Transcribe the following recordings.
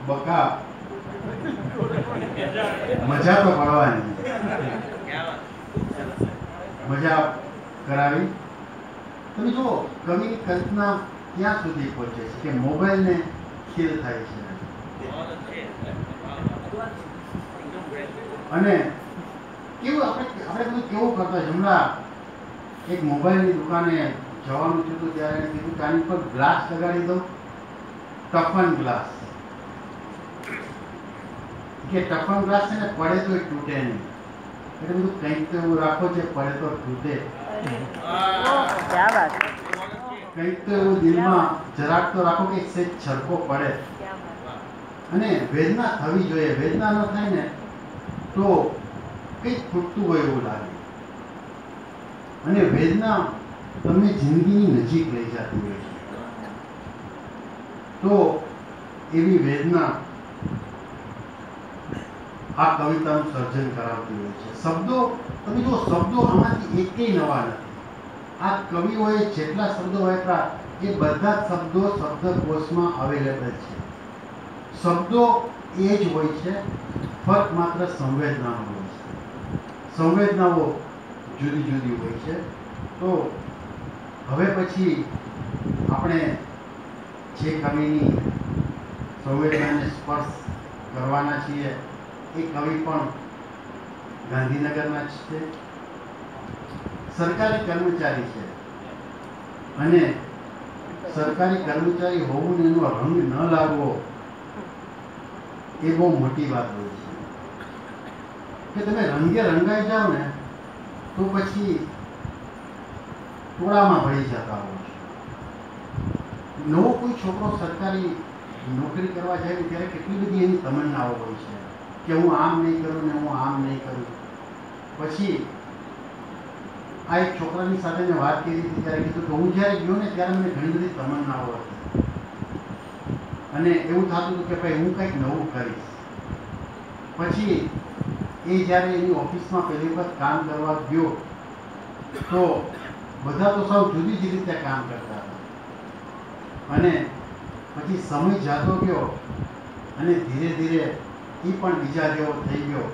બકા મજા તો પડવાની, મજા કરાવી. તમે જુઓ કવિની કલ્પના ક્યાં સુધી પહોંચે છે કે મોબાઈલને ખેલ થાય છે. અને કેવું આપણે બધું કેવું કરતા છે. હમણાં એક મોબાઈલની દુકાને જવાનું થયું હતું ત્યારે એને કીધું કે આની પર ગ્લાસ લગાડી દો, ટફન ગ્લાસ, કે ટફન ગ્લાસ છે ને પડે તો તૂટે નહીં. એટલે બધું કંઈક તો એવું રાખો છે પડે તો તૂટે, કંઈક તો એવું દિલમાં જરાક તો રાખો કે સેજ છરકો પડે. અને વેદના થવી જોઈએ. વેદના ન થાય ને તો કંઈક ખૂટતું હોય એવું લાગે. અને વેદના તમને જિંદગીની નજીક લઈ જતી હોય છે. તો એવી વેદના આ કવિતાનું સર્જન કરાવતી હોય છે. શબ્દો તમે જુઓ, શબ્દો આમાંથી એકેય નવા નથી. આ કવિઓએ જેટલા શબ્દો વાપર્યા એ બધા જ શબ્દો શબ્દકોશમાં અવેલેબલ છે. શબ્દો એ જ હોય છે, ફક્ત માત્ર સંવેદનાઓ હોય છે. સંવેદનાઓ જુદી જુદી હોય છે. તો હવે પછી આપણે જે કવિની સંવેદનાને સ્પર્શ કરવાના છીએ એ કવિ પણ ગાંધીનગરના જ છે. સરકારી કર્મચારી છે અને સરકારી કર્મચારી હોવું ને એનો રંગ ન લાગવો એ બહુ મોટી વાત હોય છે. કે તમે રંગે રંગાઈ જાઓ ને તો પછી ટોળામાં ભળી જતા હોય છે. નવો કોઈ છોકરો સરકારી નોકરી કરવા જાય ત્યારે કેટલી બધી એની તમન્નાઓ હોય છે કે હું આમ નહીં કરું ને હું આમ નહીં કરું. પછી આ એક છોકરાની સાથે મેં વાત કરી હતી ત્યારે કીધું કે હું જ્યારે ગયો ને ત્યારે મને ઘણી બધી તમન્નાઓ હતી અને એવું થતું હતું કે ભાઈ હું કંઈક નવું કરીશ. પછી એ જ્યારે એની ઓફિસમાં પહેલી વખત કામ કરવા ગયો તો બધા તો સૌ જુદી જ રીતે કામ કરતા હતા. અને પછી સમય જતો ગયો અને ધીરે ધીરે એ પણ બીજા જેવો થઈ ગયો.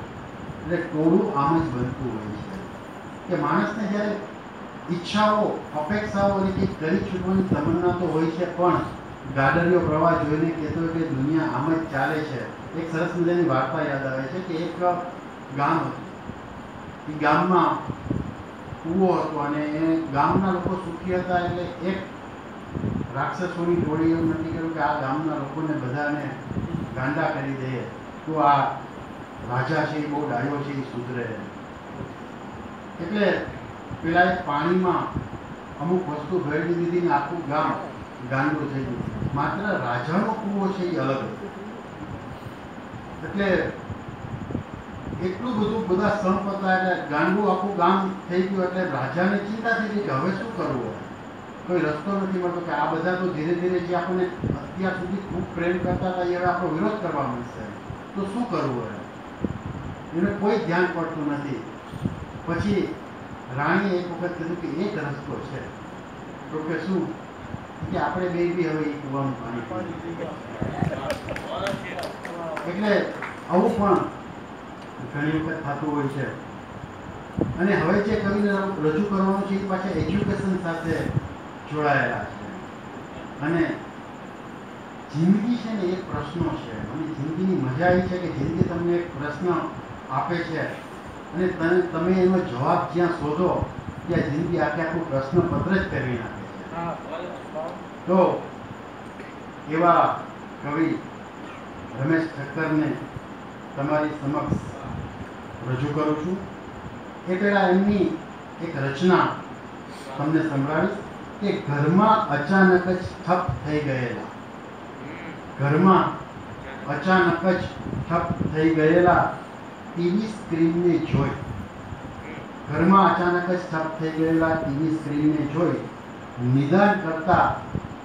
એટલે ટોળું આમ જ બનતું હોય છે કે માણસને જ્યારે ઈચ્છાઓ, અપેક્ષાઓ અને કંઈક કરી છૂટવાની તમન્ના તો હોય છે, પણ ગાડરિયો પ્રવાહ જોઈને કહેતો હોય કે દુનિયા આમ જ ચાલે છે. એક સરસ મજાની વાર્તા યાદ આવે છે કે એક ગામ હતું. એ ગામમાં કૂવો હતો અને એ ગામના લોકો સુખી હતા. એટલે એક રાક્ષસોની ટોળી એવું નક્કી કર્યું કે આ ગામના લોકોને બધાને ગાંડા કરી દઈએ તો આ રાજા છે એ બહુ ડાયો છે, એ સુધરે. એટલે પેલા એક પાણીમાં અમુક વસ્તુ ભેળવી દીધી ને આખું ગામ ગાંડું થઈ ગયું. માત્ર રાજાનો કૂવો છે એ અલગ હતો. એટલે એટલું બધું બધા સંપ હતા એટલે ગાંડું આખું ગામ થઈ ગયું. એટલે રાજાને ચિંતા થઈ ગઈ કે હવે શું કરવું, કોઈ રસ્તો નથી મળતો. કે આ બધા તો ધીરે ધીરે જે આપણને અત્યાર સુધી ખૂબ પ્રેમ કરતા હતા એ હવે આપણો વિરોધ કરવા માંડશે, તો શું કરવું હવે, એને કોઈ ધ્યાન પડતું નથી. પછી રાણીએ એક વખત કીધું કે એક રસ્તો છે. તો કે શું? કે આપણે બે બી હવે એ કૂવાનું પાણી પીએ. એટલે આવું પણ ઘણી વખત થતું હોય છે. અને હવે જે કવિને રજૂ કરવાનું છે એ પાછા એજ્યુકેશન સાથે જોડાયેલા છે. અને જિંદગી છે ને એ પ્રશ્નો છે. અને જિંદગીની મજા એ છે કે જિંદગી તમને એક પ્રશ્ન આપે છે અને તમે એનો જવાબ જ્યાં શોધો ત્યાં જિંદગી આખું પ્રશ્નપત્ર જ કરી નાખે છે. તો એવા કવિ રમેશ ઠક્કરને તમારી સમક્ષ રજૂ કરું છું. એ પહેલાં એમની એક રચના તમને સંભળાવીશ કે ઘરમાં અચાનક જ ઠપ થઈ ગયેલા. ઘરમાં અચાનક જ ઠપ થઈ ગયેલા ટીવી સ્ક્રીનને જોઈ. ઘરમાં અચાનક જ ઠપ થઈ ગયેલા ટીવી સ્ક્રીનને જોઈ નિદાન કરતા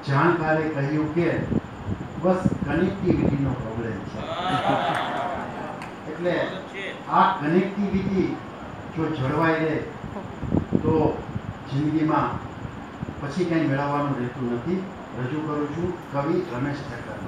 જાણકારે કહ્યું કે બસ કનેક્ટિવિટીનો પ્રોબ્લેમ છે. એટલે આ કનેક્ટિવિટી જો જળવાઈ રહે તો જિંદગીમાં પછી કંઈ મેળવવાનું રહેતું નથી. રજૂ કરું છું કવિ રમેશ ઠક્કર.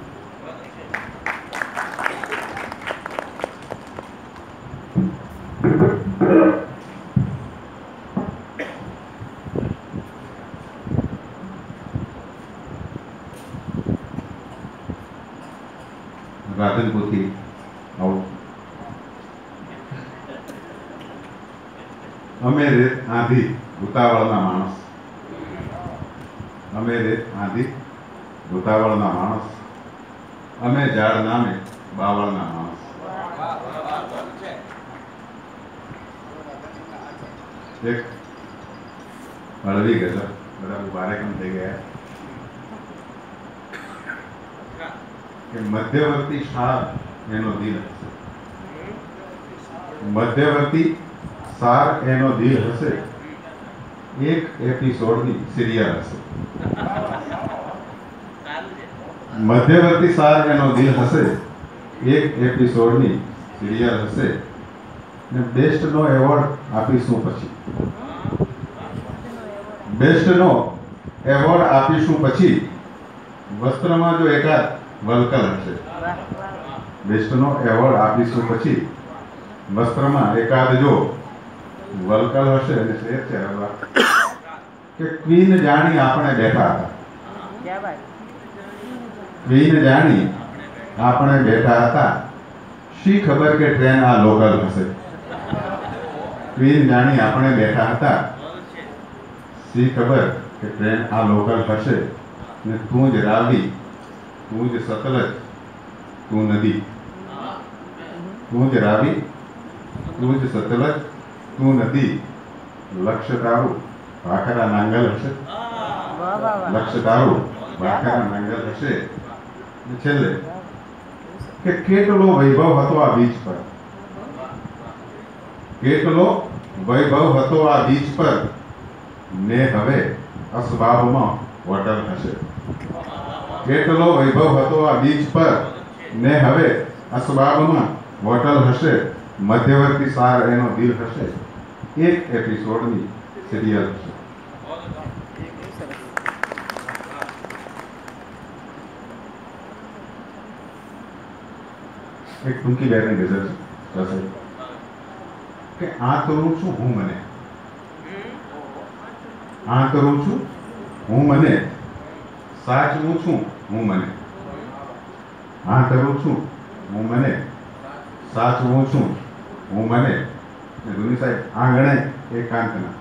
રાધનપુરથી આવું. અમે રેત આંધી ભૂતાવળના માણસ, અમે રેત આંધી ભૂતાવળના માણસ, અમે ઝાડ નામે બાવળના માણસ. એક હળવી ગઝલ, બધા ઉભારે કેમ થઈ ગયા કે મધ્યવર્તી સાર એનો દિલ હશે, મધ્યવર્તી સાર એનો દિલ હશે, એક એપિસોડની સિરિયલ હશે. મધ્યવર્તી સાર એનો દિલ હશે, એક એપિસોડની સિરિયલ હશે ને બેસ્ટનો એવોર્ડ આપીશું પછી, બેસ્ટનો એવોર્ડ આપીશું પછી વસ્ત્રમાં જો એકાદ વલકલ હશે, બેસ્ટનો એવોર્ડ આપીશું પછી વસ્ત્રમાં એકાદ જો વલકલ હશે. અને શેર છે કે ક્વીન જાણી આપણે બેઠા હતા, ક્વીન જાણી આપણે બેઠા હતા, શી ખબર કે ટ્રેન આ લોકલ હશે. ક્વીન જાણી આપણે બેઠા હતા, શી ખબર કે ટ્રેન આ લોકલ હશે ને તું જ રાવી, તું જ સતલજ, તું નદી, તું જ રાવી, તું જ સતલજ, તું નદી, લક્ષ્ય તારું ભાખરા નાંગલ હશે, લક્ષ્ય તારું ભાખરા નાંગલ હશે. છેલ્લે કે કેટલો વૈભવ હતો આ બીચ પર, કેટલો વૈભવ હતો આ બીચ પર ને હવે અસબાબમાં વોટર હશે. કેટલો વૈભવ હતો આ બીચ પર ને હવે અસબાબમાં વોટર હશે. મધ્યવર્તી સાર એનો દિલ હશે, એક એપિસોડની સિરિયલ હશે. એક ટૂંકી બેરની ગઝલ છે કે આ કરું છું હું મને, આ કરું છું હું મને, સાચવું છું હું મને, આ કરું છું હું મને, સાચવું છું હું મને. ધુની સાહેબ આંગણે એકાંતના,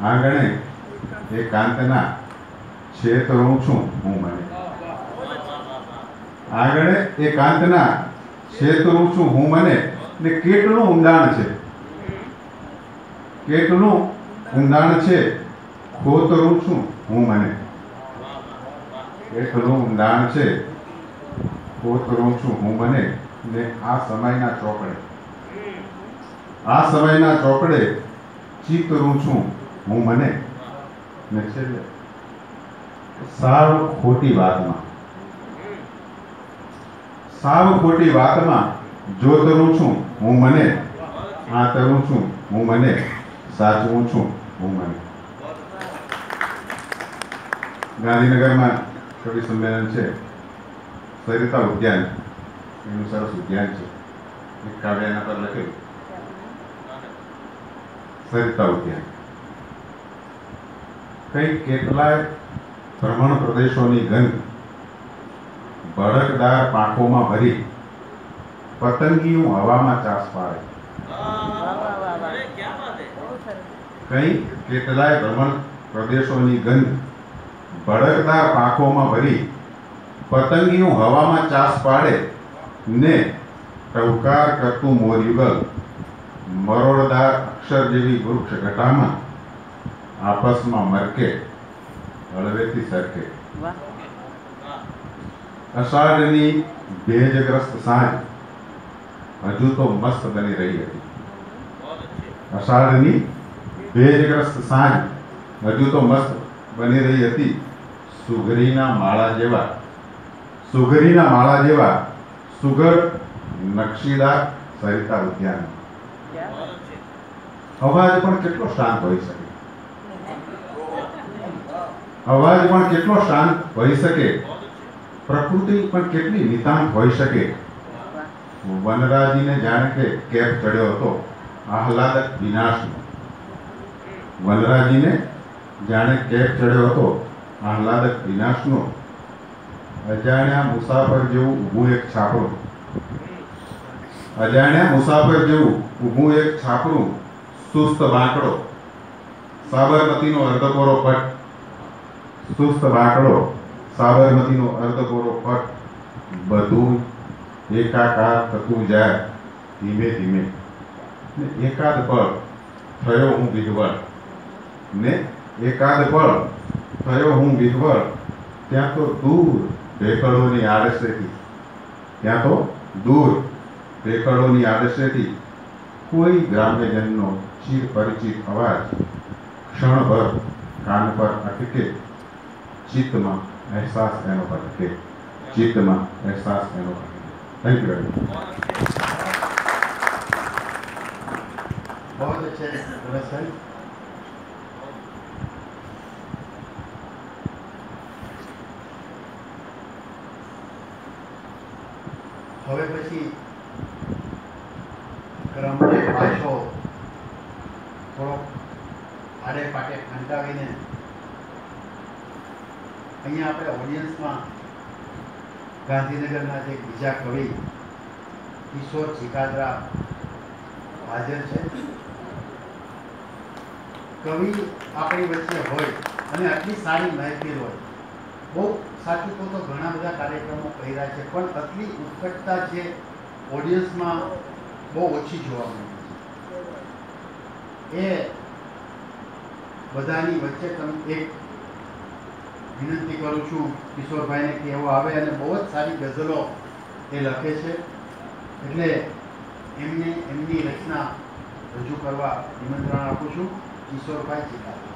આંગણે એકાંતના છેતરું છું હું મને, આંગણે એકાંતના છેતરું છું હું મને. ને કેટલું ઊંડાણ છે, કેટલું ઊંડાણ છે, ખોતરું છું હું મને, કેટલું ઊંડાણ છે, ખોતરું છું હું મને. ને આ સમયના ચોકડે, આ સમયના ચોકડે ચિતરું છું હું મને. ને છેલ્લે સાવ ખોટી વાતમાં, સાવ ખોટી વાતમાં જોતરું છું હું મને, આતરું છું હું મને, સાચવું છું હું મને. ગાંધીનગરમાં કવિ સંમેલન છે, સરિતા ઉદ્યાન એનું સરસ ઉદ્યાન છે, એક કાવ્ય એના પર લખેલું સરિતા ઉદ્યાન. કઈ કેટલાય ભ્રમણ પ્રદેશોની ગંધ ભડકદાર પાંખોમાં ભરી પતંગિયું હવામાં ચાસ પાડે. કઈ કેટલાય ભ્રમણ પ્રદેશોની ગંધ ભડકદાર પાંખોમાં ભરી પતંગિયું હવામાં ચાસ પાડે ને ટવકાર કરતું મોરયુગલ મરોડદાર અક્ષર જેવી વૃક્ષ ઘટામાં આપસમાં મરકે હળવેથી સરકે. અષાઢની ભેજગ્રસ્ત સાંજ હજુ તો મસ્ત બની રહી હતી, અષાઢની ભેજગ્રસ્ત સાંજ હજુ તો મસ્ત બની રહી હતી. સુગરીના માળા જેવા, સુગરીના માળા જેવા સુગર નકશીદાર સરિતા ઉદ્યાન. અવાજ પણ કેટલો શાંત હોઈ શકે, અવાજ પણ કેટલો શાંત હોઈ શકે, પ્રકૃતિ પણ કેટલી નિતાંત હોઈ શકે. વનરાજીને જાણે કે કેપ ચડ્યો હતો આહલાદક વિનાશનો, વનરાજીને જાણે કેપ ચડ્યો હતો આહલાદક વિનાશનો. અજાણ્યા મુસાફર જેવું ઊભું એક છાપરું, અજાણ્યા મુસાફર જેવું ઊભું એક છાપરું, સુસ્ત બાંકડો, સાબરમતીનો અર્ધકોરો પટ, સુસ્ત બાંકડો, સાબરમતીનો અર્ધકોરો પટ, બધું એકાકાર થતું જાય ધીમે ધીમે, ને એકાદ પળ થયો હું વિધવળ, ને એકાદ પળ થયો હું વિધવળ, ત્યાં તો દૂર ભેખડોની આડશેથી, ત્યાં તો દૂર ભેખડોની આડશેથી કોઈ ગ્રામ્યજનનો ચિર પરિચિત અવાજ ક્ષણભર કાન પર અટકે, ચિત્તમાં અહેસાસ એનો ભટકે, ચિત્તમાં અહેસાસ એનો ભટકે. Thank you very much. बहुत अच्छे रमेश भाई. હવે પછી ક્રમને પાછો થોડો આડે પાટે ફંટાવીને અહીંયા આપણે ઓડિયન્સમાં ગાંધીનગરના જે બીજા કવિ કિશોર ચીકાદરા હાજર છે. કવિ આપણી વચ્ચે હોય અને આટલી સારી મહેફિલ હોય, બહુ સાચું કહું તો ઘણા બધા કાર્યક્રમો કર્યા છે, પણ આટલી ઉત્કટતા છે ઓડિયન્સમાં બહુ ઓછી જોવા મળે છે. એ બધાની વચ્ચે તમે એક વિનંતી કરું છું કિશોરભાઈને કે એવો આવે, અને બહુ જ સારી ગઝલો એ લખે છે, એટલે એમને એમની રચના રજૂ કરવા નિમંત્રણ આપું છું. કિશોરભાઈ ચીકાદરા.